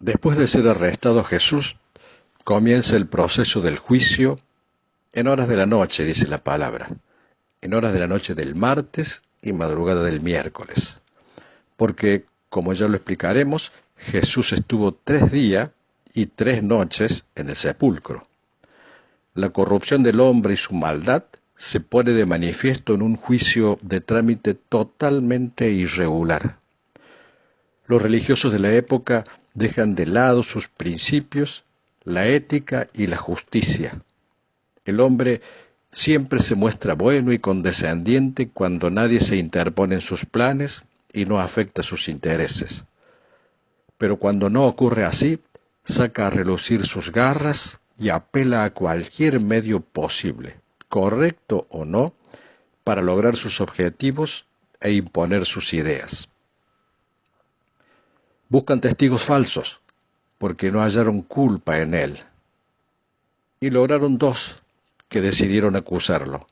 Después de ser arrestado Jesús, comienza el proceso del juicio en horas de la noche, dice la palabra, en horas de la noche del martes y madrugada del miércoles. Porque, como ya lo explicaremos, Jesús estuvo 3 días y 3 noches en el sepulcro. La corrupción del hombre y su maldad se pone de manifiesto en un juicio de trámite totalmente irregular. Los religiosos de la época dejan de lado sus principios, la ética y la justicia. El hombre siempre se muestra bueno y condescendiente cuando nadie se interpone en sus planes y no afecta sus intereses. Pero cuando no ocurre así, saca a relucir sus garras y apela a cualquier medio posible, correcto o no, para lograr sus objetivos e imponer sus ideas. Buscan testigos falsos, porque no hallaron culpa en él. Y lograron 2 que decidieron acusarlo.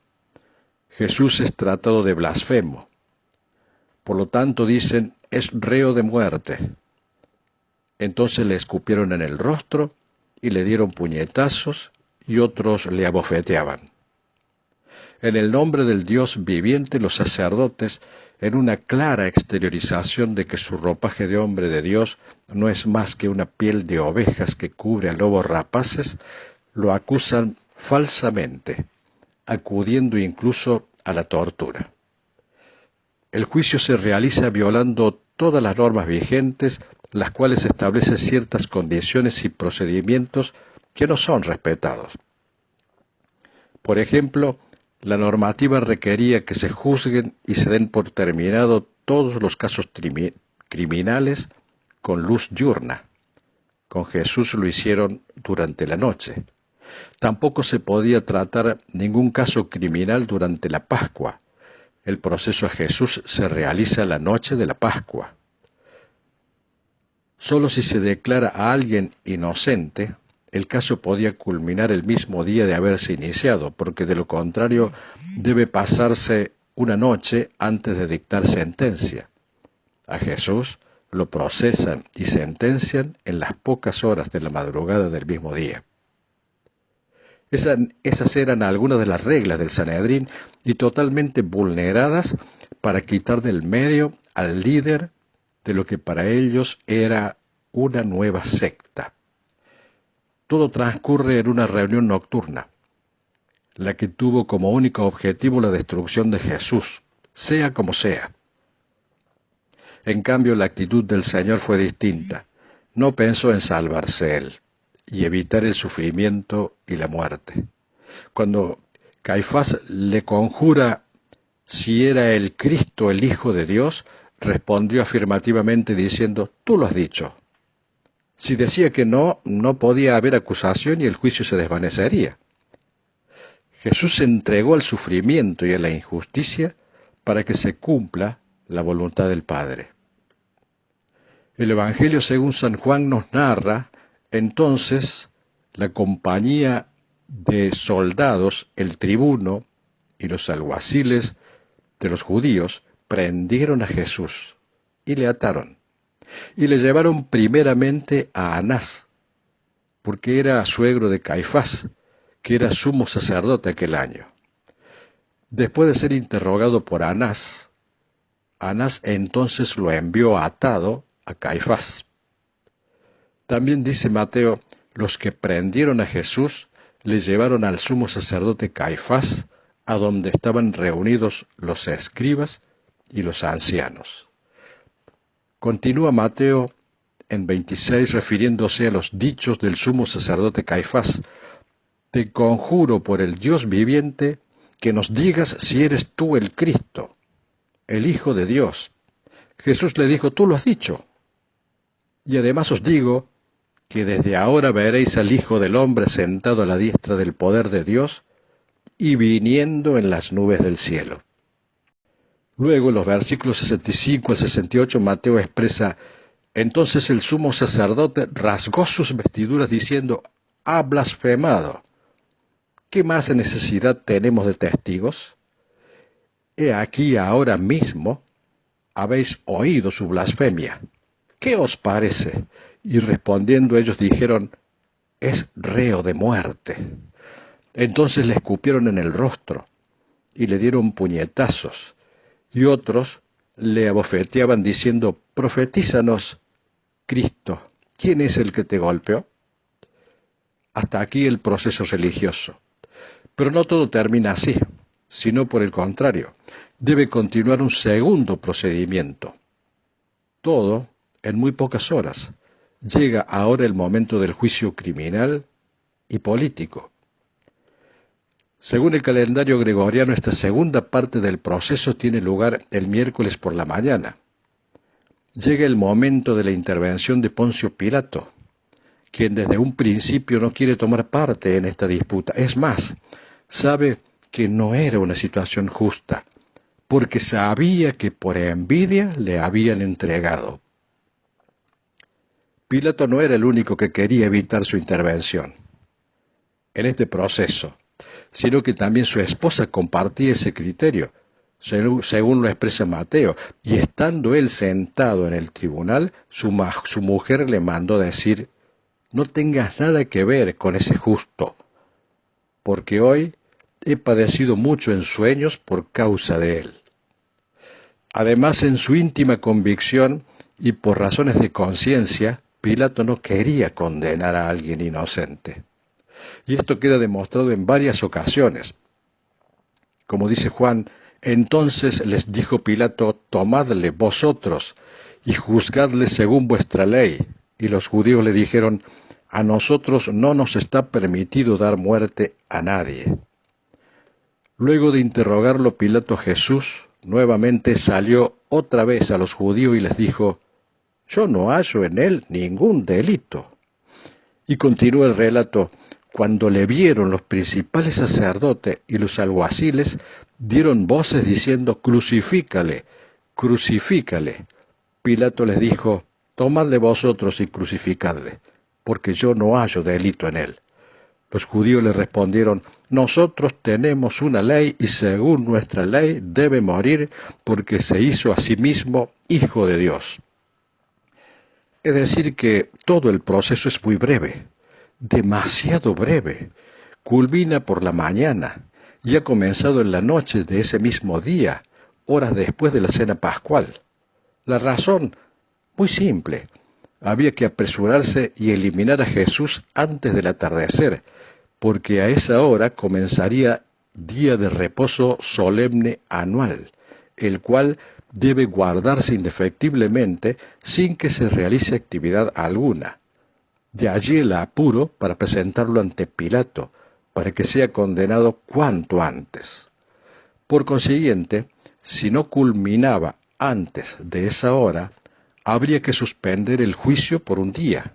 Jesús es tratado de blasfemo. Por lo tanto dicen, es reo de muerte. Entonces le escupieron en el rostro y le dieron puñetazos y otros le abofeteaban. En el nombre del Dios viviente, los sacerdotes, en una clara exteriorización de que su ropaje de hombre de Dios no es más que una piel de ovejas que cubre a lobos rapaces, lo acusan falsamente, acudiendo incluso a la tortura. El juicio se realiza violando todas las normas vigentes, las cuales establecen ciertas condiciones y procedimientos que no son respetados. Por ejemplo, la normativa requería que se juzguen y se den por terminado todos los casos criminales con luz diurna. Con Jesús lo hicieron durante la noche. Tampoco se podía tratar ningún caso criminal durante la Pascua. El proceso a Jesús se realiza la noche de la Pascua. Solo si se declara a alguien inocente, el caso podía culminar el mismo día de haberse iniciado, porque de lo contrario debe pasarse una noche antes de dictar sentencia. A Jesús lo procesan y sentencian en las pocas horas de la madrugada del mismo día. Esas eran algunas de las reglas del Sanedrín y totalmente vulneradas para quitar del medio al líder de lo que para ellos era una nueva secta. Todo transcurre en una reunión nocturna, la que tuvo como único objetivo la destrucción de Jesús, sea como sea. En cambio, la actitud del Señor fue distinta. No pensó en salvarse él y evitar el sufrimiento y la muerte. Cuando Caifás le conjura si era el Cristo el Hijo de Dios, respondió afirmativamente diciendo, tú lo has dicho. Si decía que no, no podía haber acusación y el juicio se desvanecería. Jesús se entregó al sufrimiento y a la injusticia para que se cumpla la voluntad del Padre. El Evangelio según San Juan nos narra, entonces, la compañía de soldados, el tribuno y los alguaciles de los judíos prendieron a Jesús y le ataron. Y le llevaron primeramente a Anás, porque era suegro de Caifás, que era sumo sacerdote aquel año. Después de ser interrogado por Anás, Anás entonces lo envió atado a Caifás. También dice Mateo, los que prendieron a Jesús le llevaron al sumo sacerdote Caifás, a donde estaban reunidos los escribas y los ancianos. Continúa Mateo en 26 refiriéndose a los dichos del sumo sacerdote Caifás. Te conjuro por el Dios viviente que nos digas si eres tú el Cristo, el Hijo de Dios. Jesús le dijo, tú lo has dicho. Y además os digo que desde ahora veréis al Hijo del Hombre sentado a la diestra del poder de Dios y viniendo en las nubes del cielo. Luego, en los versículos 65 al 68, Mateo expresa, entonces el sumo sacerdote rasgó sus vestiduras diciendo, ha blasfemado. ¿Qué más necesidad tenemos de testigos? He aquí ahora mismo habéis oído su blasfemia. ¿Qué os parece? Y respondiendo ellos dijeron, es reo de muerte. Entonces le escupieron en el rostro y le dieron puñetazos, y otros le abofeteaban diciendo, profetízanos, Cristo, ¿quién es el que te golpeó? Hasta aquí el proceso religioso. Pero no todo termina así, sino por el contrario, debe continuar un segundo procedimiento. Todo en muy pocas horas. Llega ahora el momento del juicio criminal y político. Según el calendario gregoriano, esta segunda parte del proceso tiene lugar el miércoles por la mañana. Llega el momento de la intervención de Poncio Pilato, quien desde un principio no quiere tomar parte en esta disputa. Es más, sabe que no era una situación justa, porque sabía que por envidia le habían entregado. Pilato no era el único que quería evitar su intervención en este proceso, sino que también su esposa compartía ese criterio, según lo expresa Mateo, y estando él sentado en el tribunal, su mujer le mandó decir, no tengas nada que ver con ese justo, porque hoy he padecido mucho en sueños por causa de él. Además, en su íntima convicción y por razones de conciencia, Pilato no quería condenar a alguien inocente. Y esto queda demostrado en varias ocasiones. Como dice Juan, entonces les dijo Pilato, tomadle vosotros y juzgadle según vuestra ley. Y los judíos le dijeron, a nosotros no nos está permitido dar muerte a nadie. Luego de interrogarlo Pilato a Jesús, nuevamente salió otra vez a los judíos y les dijo, yo no hallo en él ningún delito. Y continúa el relato, cuando le vieron los principales sacerdotes y los alguaciles, dieron voces diciendo, crucifícale, crucifícale. Pilato les dijo, tomadle vosotros y crucificadle, porque yo no hallo delito en él. Los judíos le respondieron, nosotros tenemos una ley y según nuestra ley debe morir porque se hizo a sí mismo hijo de Dios. Es decir que todo el proceso es muy breve, demasiado breve. Culmina por la mañana y ha comenzado en la noche de ese mismo día, horas después de la cena pascual. La razón, muy simple, había que apresurarse y eliminar a Jesús antes del atardecer, porque a esa hora comenzaría día de reposo solemne anual, el cual debe guardarse indefectiblemente sin que se realice actividad alguna. De allí el apuro para presentarlo ante Pilato, para que sea condenado cuanto antes. Por consiguiente, si no culminaba antes de esa hora, habría que suspender el juicio por un día.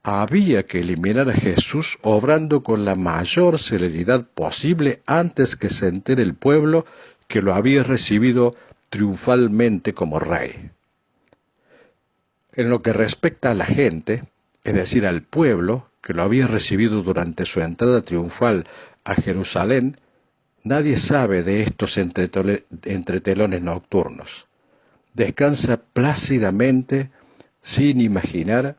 Había que eliminar a Jesús obrando con la mayor celeridad posible antes que se entere el pueblo que lo había recibido triunfalmente como rey. En lo que respecta a la gente, es decir, al pueblo que lo había recibido durante su entrada triunfal a Jerusalén, nadie sabe de estos entretelones nocturnos. Descansa plácidamente sin imaginar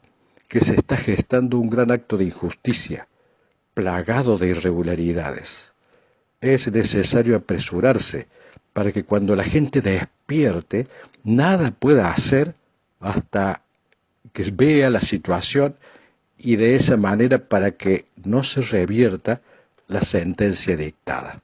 que se está gestando un gran acto de injusticia, plagado de irregularidades. Es necesario apresurarse para que cuando la gente despierte, nada pueda hacer hasta que vea la situación y de esa manera para que no se revierta la sentencia dictada.